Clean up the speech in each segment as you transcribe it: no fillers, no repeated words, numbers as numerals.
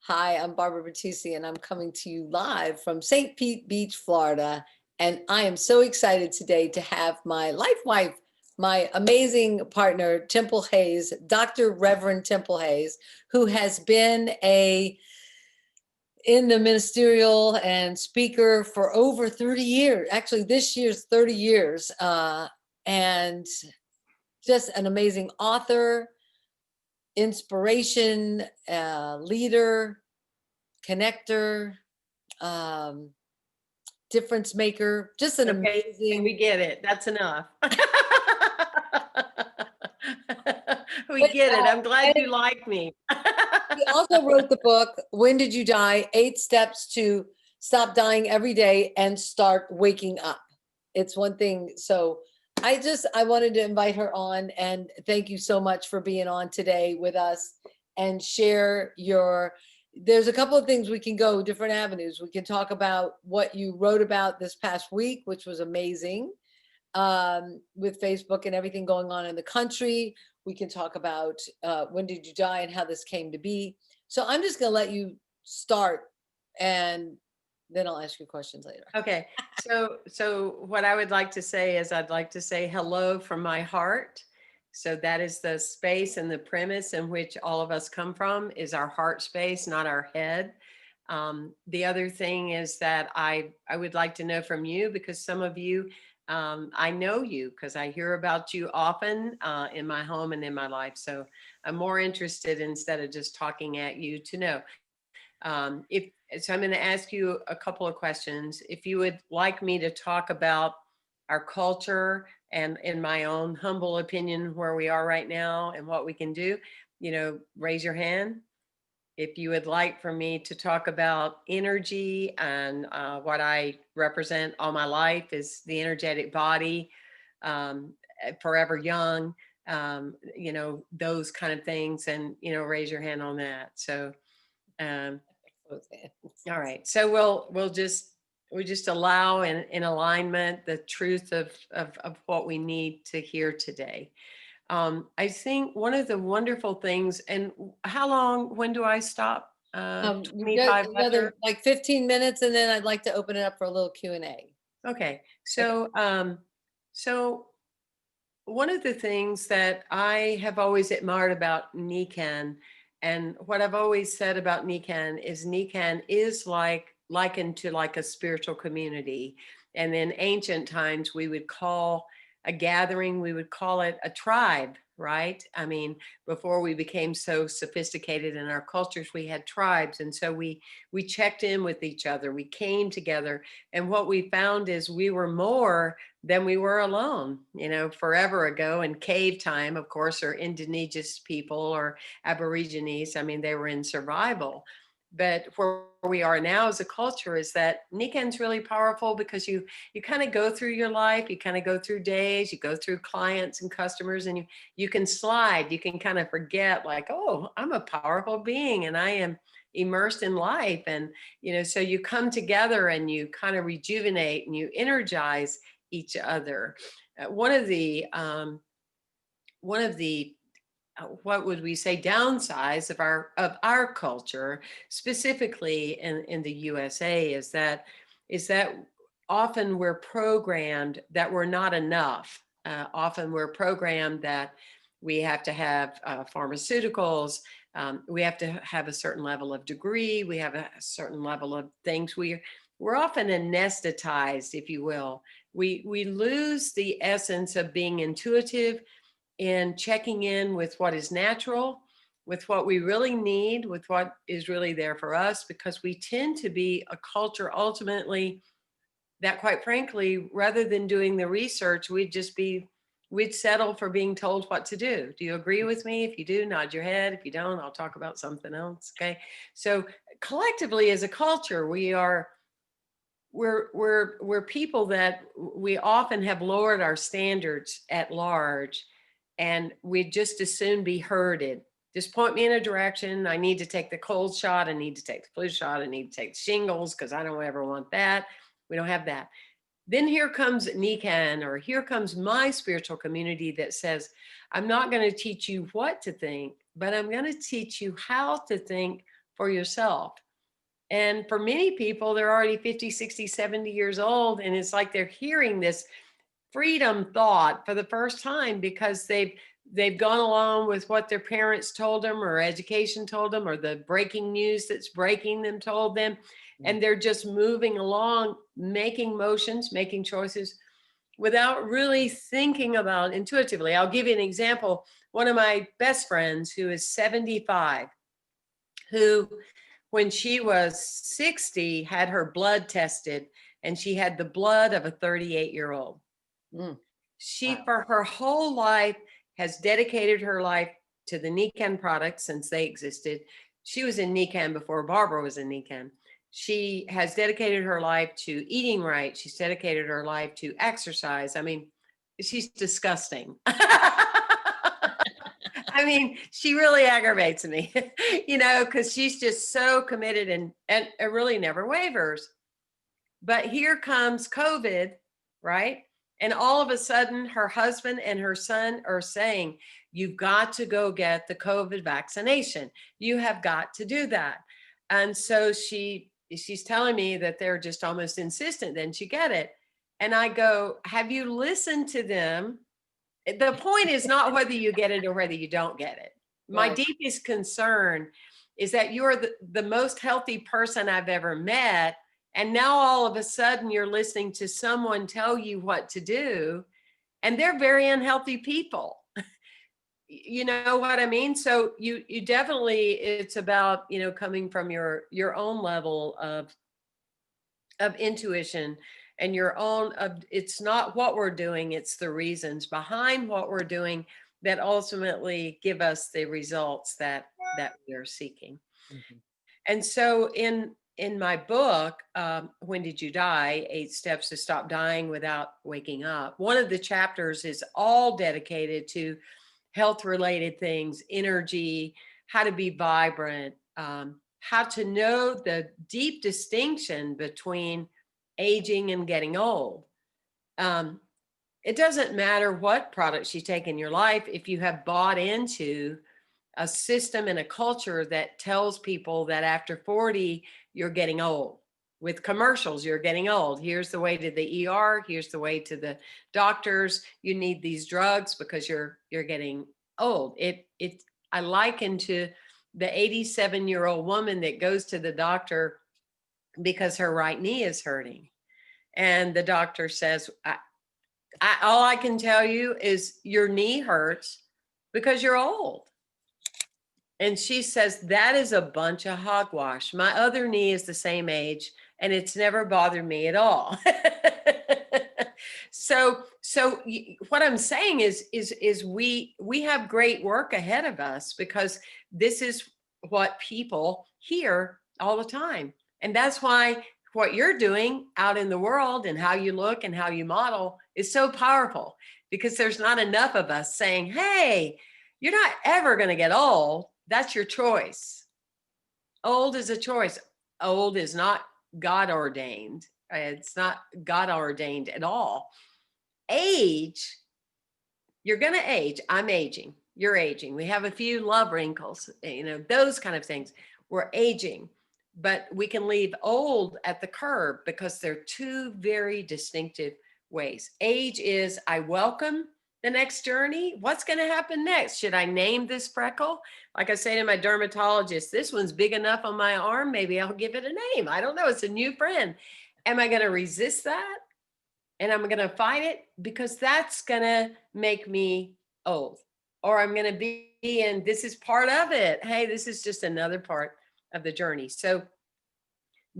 Hi, I'm Barbara Battisti, and I'm coming to you live from St. Pete Beach, Florida. And I am so excited today to have my life wife, my amazing partner, Temple Hayes, Dr. Reverend Temple Hayes, who has been in the ministerial and speaker for over 30 years. Actually, this year's 30 years, and just an amazing author, inspiration, leader, connector, um, difference maker, just an Okay, amazing. we get it. That's enough. We But, get it. I'm glad and you like me. he also wrote the book, When Did You Die? 8 Steps to Stop Dying Every Day and Start Waking Up. It's one thing. So I wanted to invite her on and thank you so much for being on today with us and share there's a couple of things we can go different avenues. We can talk about what you wrote about this past week, which was amazing, with Facebook and everything going on in the country. We can talk about when did you die and how this came to be. So I'm just going to let you start, and then I'll ask you questions later. Okay. So what I would like to say is I'd like to say hello from my heart. So that is the space and the premise in which all of us come from is our heart space, not our head. The other thing is that I would like to know from you because some of you, I know you because I hear about you often in my home and in my life. So I'm more interested instead of just talking at you to know. If so, I'm going to ask you a couple of questions. If you would like me to talk about our culture and, in my own humble opinion, where we are right now and what we can do, raise your hand. If you would like for me to talk about energy and what I represent all my life is the energetic body, um, forever young, those kind of things, and raise your hand on that. So. Um, all right. So we'll just allow in alignment the truth of what we need to hear today. I think one of the wonderful things, and when do I stop? You got 25 another after? like 15 minutes, and then I'd like to open it up for a little Q&A. Okay. Okay. So one of the things that I have always admired about Nikan, and what I've always said about Nikan is likened to like a spiritual community. And in ancient times, we would call a gathering, we would call it a tribe, right? I mean, before we became so sophisticated in our cultures, we had tribes. And so we checked in with each other, we came together. And what we found is we were more than we were alone, forever ago in cave time, of course, or indigenous people or Aborigines. I mean, they were in survival. But where we are now as a culture is that Nikan's really powerful because you kind of go through your life, you kind of go through days, you go through clients and customers, and you can slide, you can kind of forget like, oh, I'm a powerful being and I am immersed in life. And so you come together and you kind of rejuvenate and you energize each other. One of the what would we say downsides of our culture, specifically in the USA, is that often we're programmed that we're not enough. Often we're programmed that we have to have pharmaceuticals. We have to have a certain level of degree. We have a certain level of things. We're often anesthetized, if you will. We lose the essence of being intuitive and checking in with what is natural, with what we really need, with what is really there for us, because we tend to be a culture ultimately that, quite frankly, rather than doing the research, we'd settle for being told what to do. Do you agree with me? If you do, nod your head. If you don't, I'll talk about something else. Okay. So collectively as a culture, we're people that we often have lowered our standards at large, and we'd just as soon be herded. Just point me in a direction. I need to take the cold shot. I need to take the flu shot. I need to take the shingles because I don't ever want that. We don't have that. Then here comes Nikan, or here comes my spiritual community that says, I'm not going to teach you what to think, but I'm going to teach you how to think for yourself. And for many people, they're already 50, 60, 70 years old. And it's like they're hearing this freedom thought for the first time because they've gone along with what their parents told them or education told them or the breaking news that's breaking them told them. And they're just moving along, making motions, making choices without really thinking about intuitively. I'll give you an example. One of my best friends who is 75, who when she was 60 had her blood tested and she had the blood of a 38-year-old. She, Wow. for her whole life, has dedicated her life to the Nican products since they existed. She was in Nican before Barbara was in Nican. She has dedicated her life to eating right. She's dedicated her life to exercise. I mean, she's disgusting. I mean, she really aggravates me, because she's just so committed and it really never wavers. But here comes COVID, right? And all of a sudden, her husband and her son are saying, you've got to go get the COVID vaccination. You have got to do that. And so she's telling me that they're just almost insistent that she get it. And I go, have you listened to them? The point is not whether you get it or whether you don't get it. My Right. deepest concern is that you're the most healthy person I've ever met. And now all of a sudden you're listening to someone tell you what to do, and they're very unhealthy people. You know what I mean? So you definitely, it's about, coming from your own level of intuition and your own it's not what we're doing, it's the reasons behind what we're doing that ultimately give us the results that we are seeking. Mhm. And so in my book, When Did You Die? 8 Steps to Stop Dying Without Waking Up, one of the chapters is all dedicated to health related things, energy, how to be vibrant, how to know the deep distinction between aging and getting old. Um, it doesn't matter what products you take in your life if you have bought into a system and a culture that tells people that after 40 you're getting old. With commercials, you're getting old. Here's the way to the ER, here's the way to the doctors. You need these drugs because you're getting old. I liken to the 87-year-old woman that goes to the doctor because her right knee is hurting. And the doctor says, all I can tell you is your knee hurts because you're old. And she says, that is a bunch of hogwash. My other knee is the same age and it's never bothered me at all. So what I'm saying is we have great work ahead of us because this is what people hear all the time. And that's why what you're doing out in the world and how you look and how you model is so powerful, because there's not enough of us saying, hey, you're not ever going to get old. That's your choice. Old is a choice. Old is not God ordained. It's not God ordained at all. Age, you're going to age. I'm aging. You're aging. We have a few love wrinkles, those kind of things. We're aging, but we can leave old at the curb because they're two very distinctive ways. Age is, I welcome the next journey. What's going to happen next? Should I name this freckle? Like I say to my dermatologist, this one's big enough on my arm. Maybe I'll give it a name. I don't know. It's a new friend. Am I going to resist that? And I'm going to fight it because that's going to make me old, or I'm going to be in, this is part of it. Hey, this is just another part of the journey. So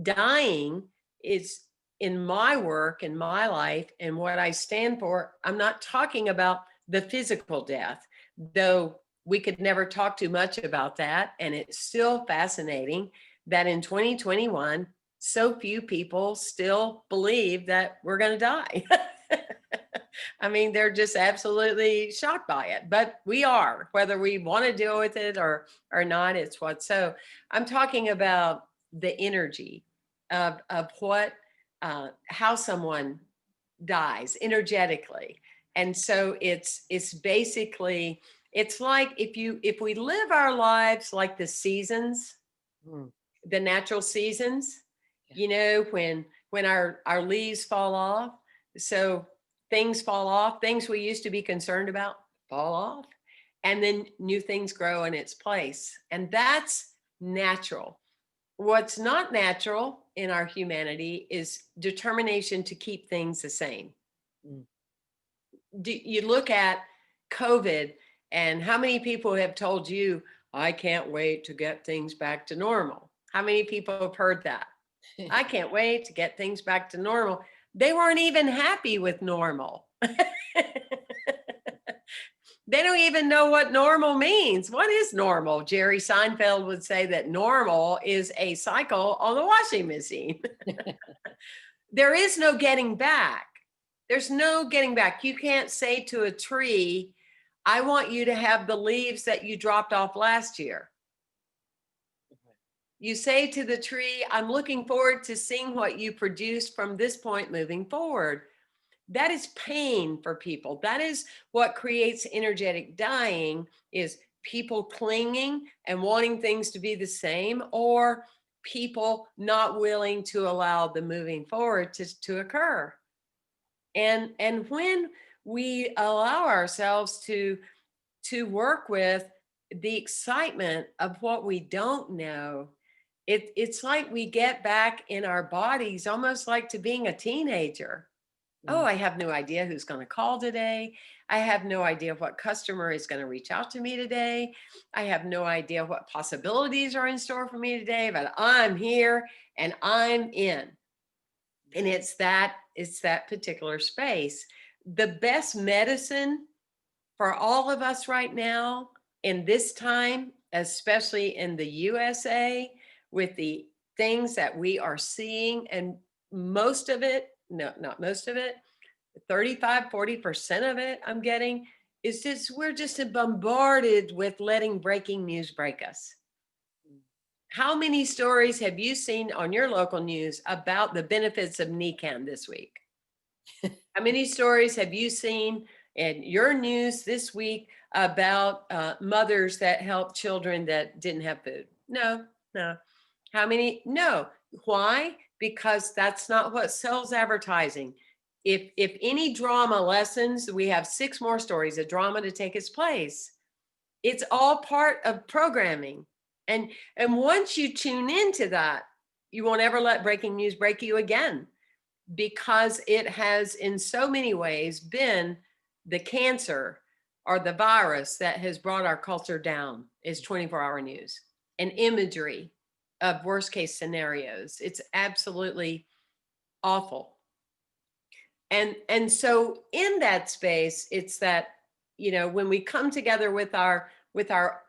dying is, in my work, in my life, and what I stand for, I'm not talking about the physical death, though we could never talk too much about that. And it's still fascinating that in 2021, so few people still believe that we're going to die. I mean, they're just absolutely shocked by it, but we are, whether we want to deal with it or not, it's what. So I'm talking about the energy of what, how someone dies energetically. And so it's basically, it's like if we live our lives like the seasons, Mm, The natural seasons, yeah. when our leaves fall off. So things fall off, things we used to be concerned about fall off, and then new things grow in its place. And that's natural. What's not natural in our humanity is determination to keep things the same. Mm. You look at COVID and how many people have told you, I can't wait to get things back to normal? How many people have heard that? I can't wait to get things back to normal. They weren't even happy with normal. They don't even know what normal means. What is normal? Jerry Seinfeld would say that normal is a cycle on the washing machine. There is no getting back. There's no getting back. You can't say to a tree, I want you to have the leaves that you dropped off last year. You say to the tree, I'm looking forward to seeing what you produce from this point moving forward. That is pain for people. That is what creates energetic dying, is people clinging and wanting things to be the same, or people not willing to allow the moving forward to occur. And when we allow ourselves to work with the excitement of what we don't know, it's like we get back in our bodies, almost like to being a teenager. Oh, Mm. I have no idea who's going to call today. I have no idea what customer is going to reach out to me today. I have no idea what possibilities are in store for me today, but I'm here and I'm in. And it's that particular space. The best medicine for all of us right now in this time, especially in the USA, with the things that we are seeing, and most of it, no, not most of it, 35, 40% of it I'm getting, is just we're just bombarded with letting breaking news break us. How many stories have you seen on your local news about the benefits of NECAN this week? How many stories have you seen in your news this week about mothers that help children that didn't have food? No, no. How many? No. Why? Because that's not what sells advertising. If any drama lessons, we have 6 more stories of drama to take its place. It's all part of programming. And once you tune into that, you won't ever let breaking news break you again, because it has in so many ways been the cancer or the virus that has brought our culture down, is 24-hour news and imagery of worst case scenarios. It's absolutely awful. And so in that space, it's that, when we come together with our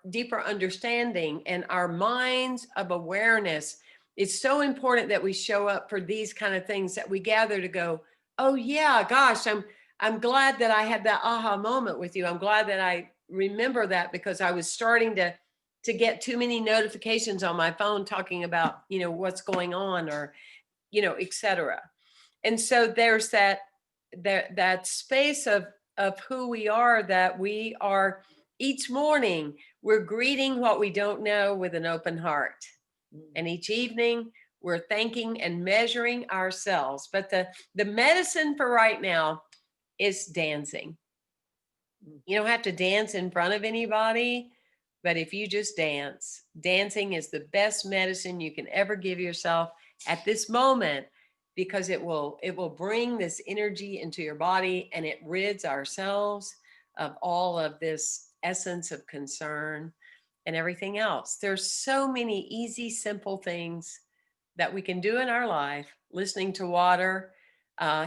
deeper understanding and our minds of awareness, it's so important that we show up for these kind of things, that we gather to go, oh yeah, gosh, I'm glad that I had that aha moment with you. I'm glad that I remember that, because I was starting to get too many notifications on my phone talking about, what's going on, or, et cetera. And so there's that space of who we are, that we are each morning, we're greeting what we don't know with an open heart. And each evening we're thanking and measuring ourselves. But the medicine for right now is dancing. You don't have to dance in front of anybody, but if you just dance, dancing is the best medicine you can ever give yourself at this moment, because it will bring this energy into your body, and it rids ourselves of all of this essence of concern and everything else. There's so many easy, simple things that we can do in our life. Listening to water,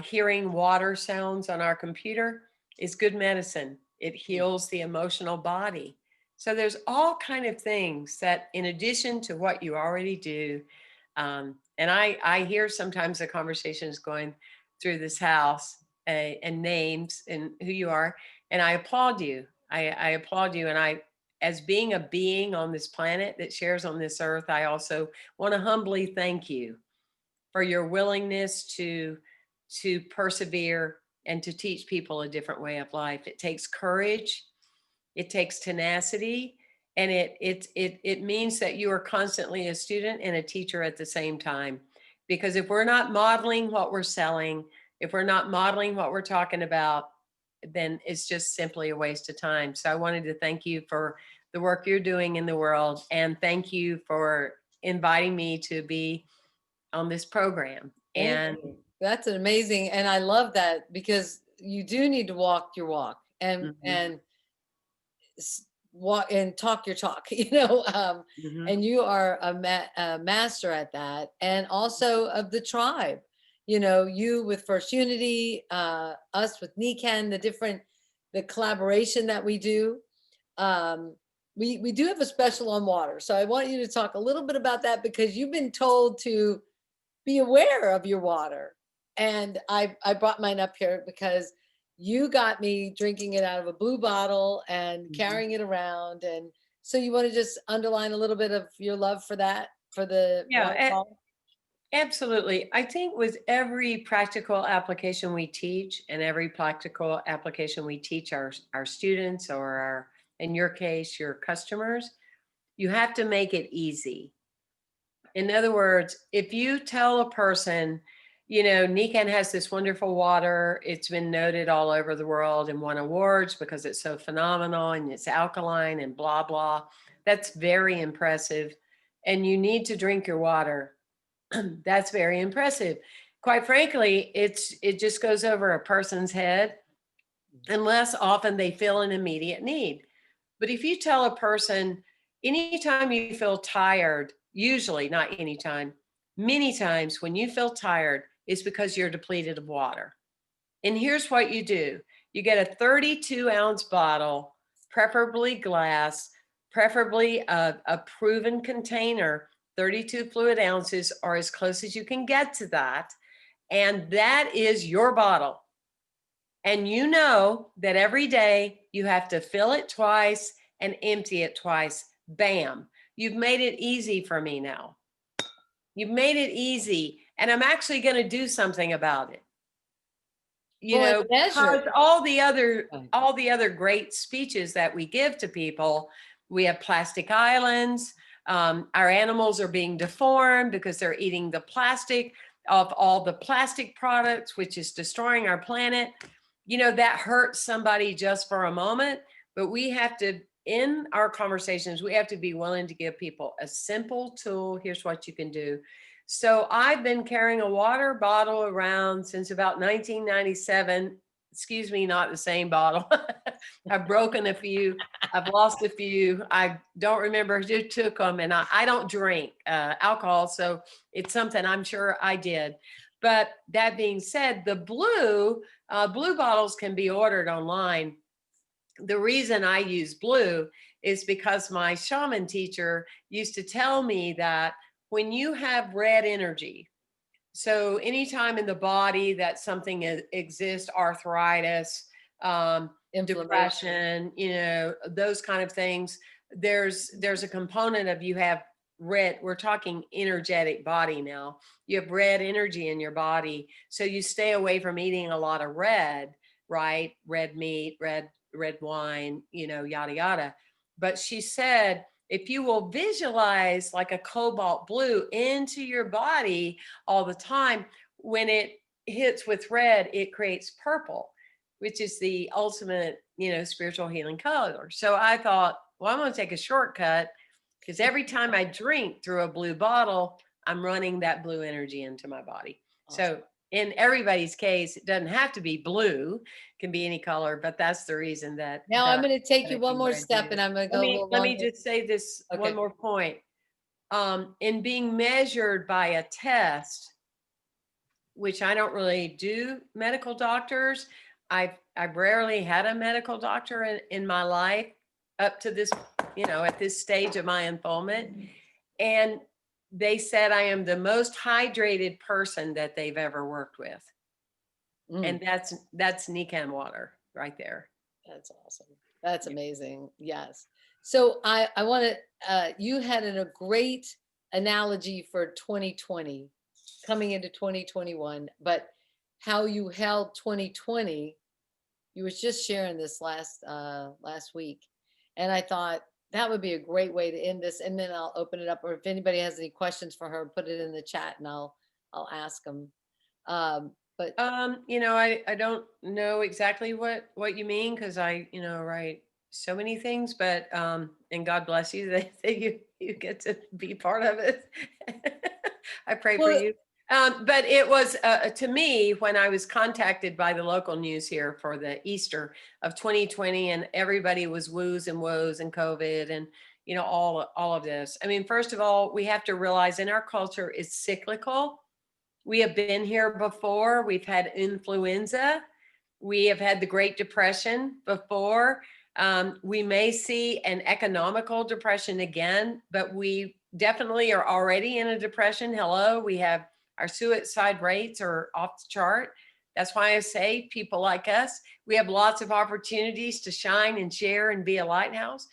hearing water sounds on our computer is good medicine. It heals the emotional body. So there's all kind of things that, in addition to what you already do, and I hear sometimes the conversations going through this house, and names and who you are, and I applaud you. I applaud you, and as being a being on this planet that shares on this earth, I also want to humbly thank you for your willingness to persevere and to teach people a different way of life. It takes courage, it takes tenacity, And it means that you are constantly a student and a teacher at the same time. Because if we're not modeling what we're selling, if we're not modeling what we're talking about, then it's just simply a waste of time. So I wanted to thank you for the work you're doing in the world, and thank you for inviting me to be on this program. Thank And you. That's an amazing, and I love that because you do need to walk your walk and mhm, walk and talk your talk, mhm. and you are a master at that, and also of the tribe. You with First Unity, us with NECAN, the collaboration that we do. Um, we do have a special on water, so I want you to talk a little bit about that because you've been told to be aware of your water. And I brought mine up here because you got me drinking it out of a blue bottle and Mhm. carrying it around. And so you want to just underline a little bit of your love for that, for the Yeah, water bottle? absolutely. I think with every practical application we teach, and every practical application we teach our students, or in your case, your customers, you have to make it easy. In other words, if you tell a person, Nikan has this wonderful water, it's been noted all over the world and won awards because it's so phenomenal and it's alkaline and blah, blah. That's very impressive. And you need to drink your water. That's very impressive. Quite frankly, it just goes over a person's head unless often they feel an immediate need. But if you tell a person, anytime you feel tired, usually not anytime, many times when you feel tired, it's because you're depleted of water. And here's what you do: you get a 32-ounce bottle, preferably glass, preferably a proven container, 32 fluid ounces, or as close as you can get to that. And that is your bottle. And you know that every day you have to fill it twice and empty it twice. Bam. You've made it easy for me now. You've made it easy. And I'm actually going to do something about it. Well, and Because measure. Right. all the other great speeches that we give to people, we have plastic islands. Our animals are being deformed because they're eating the plastic of all the plastic products, which is destroying our planet. That hurts somebody just for a moment, but we have to, in our conversations, we have to be willing to give people a simple tool. Here's what you can do. So I've been carrying a water bottle around since about 1997. Excuse me, not the same bottle. I've broken a few. I've lost a few. I don't remember who took them, and I don't drink alcohol, so it's something I'm sure I did. But that being said, the blue bottles can be ordered online. The reason I use blue is because my shaman teacher used to tell me that when you have red energy, so anytime in the body that something exists, arthritis, Inflammation. depression, those kind of things, there's a component of you have red. We're talking energetic body now. You have red energy in your body, so you stay away from eating a lot of red, right? Red meat, red wine, yada yada. But she said, if you will visualize like a cobalt blue into your body all the time, when it hits with red, it creates purple, which is the ultimate, spiritual healing color. So I thought, well, I'm going to take a shortcut because every time I drink through a blue bottle, I'm running that blue energy into my body. Awesome. So in everybody's case, it doesn't have to be blue, it can be any color, but that's the reason that Now that I'm I, going to take that you I one do more what I step do. and I'm going to Let go a me little let me longer. just say this one Okay. more point. In being measured by a test, which I don't really do medical doctors. I've rarely had a medical doctor in my life up to this, at this stage of my unfoldment. And they said I am the most hydrated person that they've ever worked with. Mm. And that's Nikan water right there. That's awesome. That's amazing. Yes. So I want to you had a great analogy for 2020 coming into 2021, but how you held 2020, you was just sharing this last week. And I thought That would be a great way to end this, and then I'll open it up, or if anybody has any questions for her, put it in the chat and I'll ask them. But I don't know exactly what you mean, because I, write so many things, but and God bless you that you get to be part of it. I pray for well, you. But it was to me, when I was contacted by the local news here for the Easter of 2020, and everybody was woos and woes and COVID and all of this. I mean, first of all, we have to realize in our culture it's cyclical. We have been here before. We've had influenza. We have had the Great Depression before. We may see an economical depression again, but we definitely are already in a depression. Hello, we have our suicide rates are off the chart. That's why I say people like us, we have lots of opportunities to shine and share and be a lighthouse.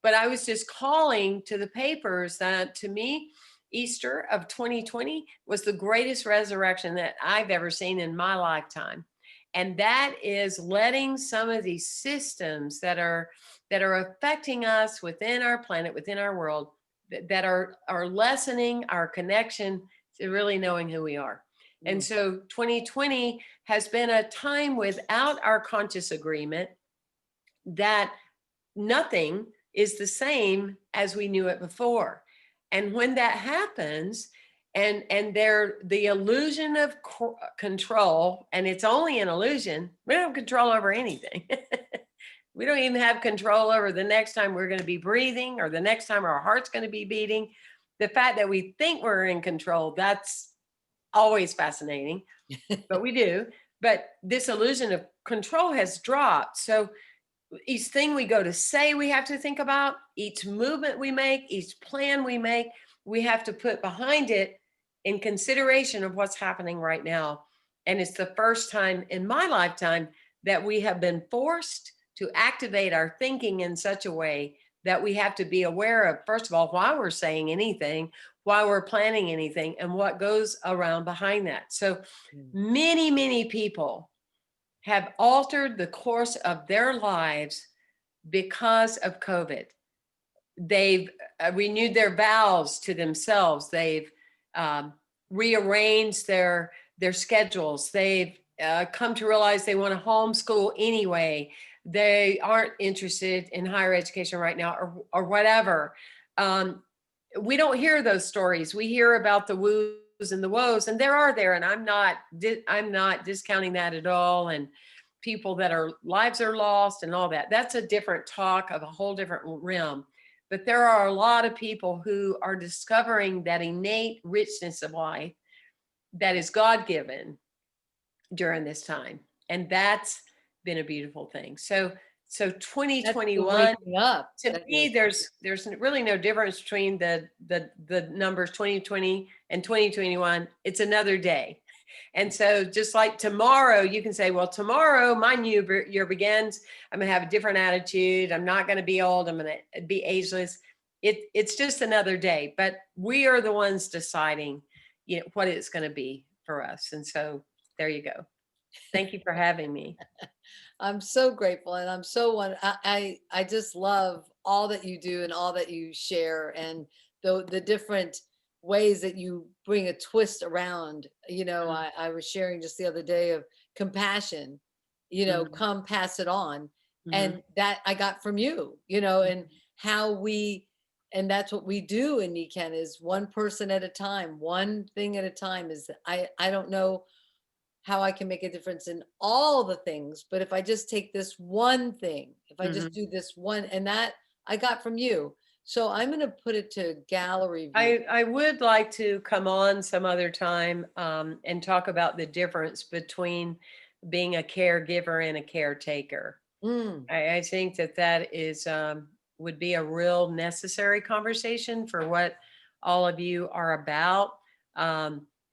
But I was just calling to the papers that, to me, Easter of 2020 was the greatest resurrection that I've ever seen in my lifetime. And that is letting some of these systems that are affecting us within our planet, within our world, that are lessening our connection to really knowing who we are. And so 2020 has been a time without our conscious agreement that nothing is the same as we knew it before. And when that happens, and the illusion of control, and it's only an illusion, we don't have control over anything. We don't even have control over the next time we're going to be breathing, or the next time our heart's going to be beating. The fact that we think we're in control, that's always fascinating, but we do. But this illusion of control has dropped. So each thing we go to say, we have to think about, each movement we make, each plan we make, we have to put behind it in consideration of what's happening right now. And it's the first time in my lifetime that we have been forced to activate our thinking in such a way that we have to be aware of, first of all, why we're saying anything, why we're planning anything, and what goes around behind that. So many, many people have altered the course of their lives because of COVID. They've renewed their vows to themselves. They've rearranged their schedules. They've come to realize they want to homeschool anyway. They aren't interested in higher education right now, or whatever. We don't hear those stories. We hear about the woos and the woes, and there are there, and I'm not discounting that at all. And people that are lives are lost and all that. That's a different talk of a whole different realm. But there are a lot of people who are discovering that innate richness of life that is God-given during this time. And that's been a beautiful thing. So 2021, to me, there's really no difference between the numbers 2020 and 2021. It's another day. And so just like tomorrow, you can say, well, tomorrow my new year begins. I'm going to have a different attitude. I'm not going to be old. I'm going to be ageless. It's just another day. But we are the ones deciding, what it's going to be for us. And so there you go. Thank you for having me. I'm so grateful, and I'm so I just love all that you do and all that you share, and the different ways that you bring a twist around. I was sharing just the other day of compassion, come pass it on. And that I got from you, and how and that's what we do in NECANN, is one person at a time, one thing at a time. Is I don't know how I can make a difference in all the things, but if I just take this one thing, if I just do this one, and that I got from you. So I'm going to put it to gallery view. I would like to come on some other time and talk about the difference between being a caregiver and a caretaker. I think that is would be a real necessary conversation for what all of you are about,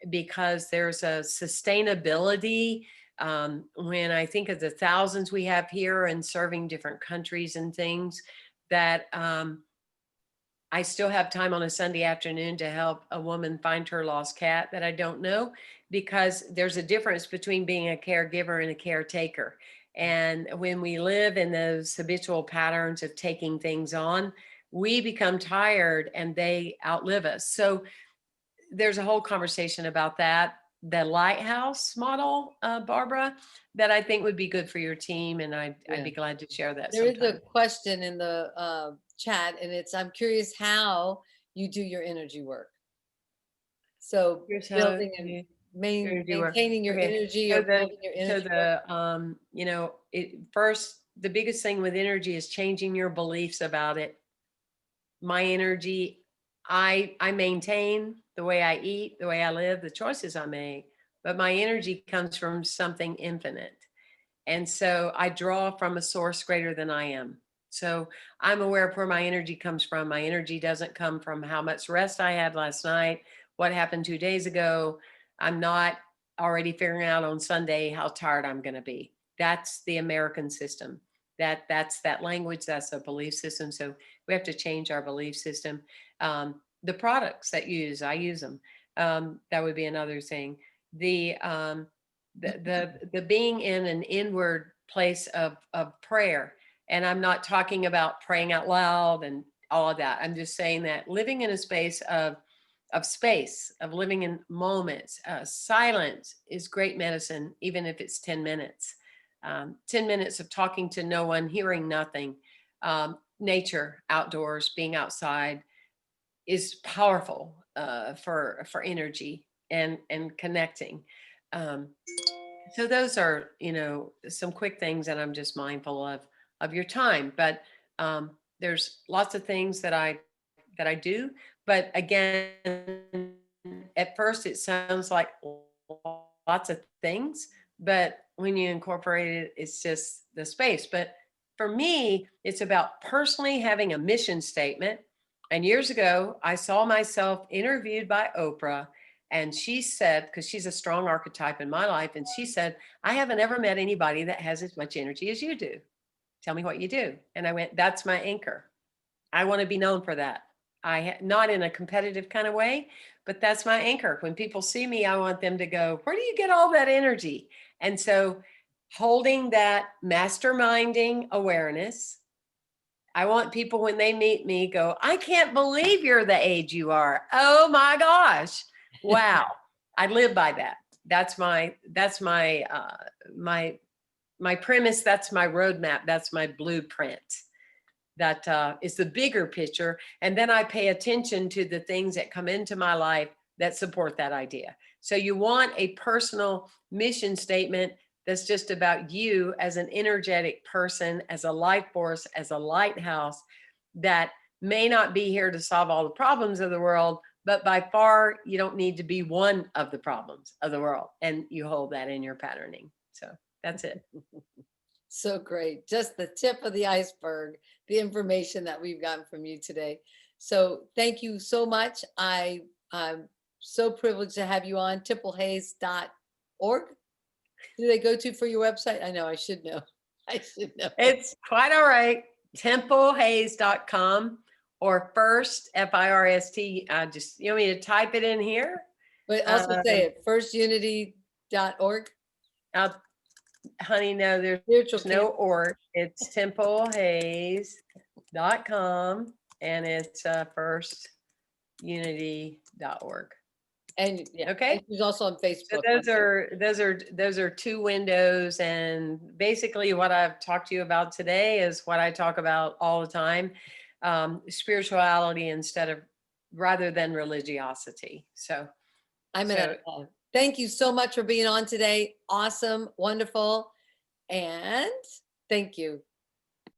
because there's a sustainability. When I think of the thousands we have here and serving different countries and things, that I still have time on a Sunday afternoon to help a woman find her lost cat that I don't know, because there's a difference between being a caregiver and a caretaker. And when we live in those habitual patterns of taking things on, we become tired and they outlive us. So there's a whole conversation about that, the lighthouse model, Barbara, that I think would be good for your team. And I'd Yeah. be glad to share that There is a sometime. question in the chat, and I'm curious how you do your energy work. So Here's how building and you energy work. maintaining your Okay. energy, So or the building your energy work. you know, first, the biggest thing with energy is changing your beliefs about it. My energy, I maintain the way I eat, the way I live, the choices I make, but my energy comes from something infinite. And so I draw from a source greater than I am. So I'm aware of where my energy comes from. My energy doesn't come from how much rest I had last night, what happened 2 days ago. I'm not already figuring out on Sunday how tired I'm going to be. That's the American system. That's that language. That's a belief system. So we have to change our belief system. The products that I use them. That would be another thing. The the being in an inward place of prayer. And I'm not talking about praying out loud and all of that. I'm just saying that living in a space of living in moments. Silence is great medicine, even if it's 10 minutes. 10 minutes of talking to no one, hearing nothing. Nature, outdoors, being outside is powerful for energy and connecting. Um, so those are, some quick things that I'm just mindful of your time. But there's lots of things that I do. But again, at first it sounds like lots of things, but when you incorporate it, it's just the space. But for me, it's about personally having a mission statement. And years ago, I saw myself interviewed by Oprah, and she said, because she's a strong archetype in my life, and she said, I haven't ever met anybody that has as much energy as you do. Tell me what you do. And I went, that's my anchor. I want to be known for that. Not in a competitive kind of way, but that's my anchor. When people see me, I want them to go, where do you get all that energy? And so holding that masterminding awareness, I want people when they meet me go, I can't believe you're the age you are. Oh my gosh. Wow. I live by that. That's my premise. That's my roadmap. That's my blueprint. That is the bigger picture. And then I pay attention to the things that come into my life that support that idea. So you want a personal mission statement that's just about you as an energetic person, as a life force, as a lighthouse that may not be here to solve all the problems of the world, but by far you don't need to be one of the problems of the world. And you hold that in your patterning. So that's it. So great. Just the tip of the iceberg, the information that we've gotten from you today. So thank you so much. I'm so privileged to have you on TippleHayes.org. Do they go to for your website? I know, I should know. I should know. It's quite all right. TempleHayes.com or first, FIRST. Just, you want me to type it in here? But also say it, firstunity.org. Honey, no, there's Spiritual no camp. or. It's TempleHayes.com and it's firstunity.org. And yeah, Okay. and she's also on Facebook. So those are two windows, and basically what I've talked to you about today is what I talk about all the time, spirituality rather than religiosity. So Thank you so much for being on today. Awesome, wonderful, and thank you.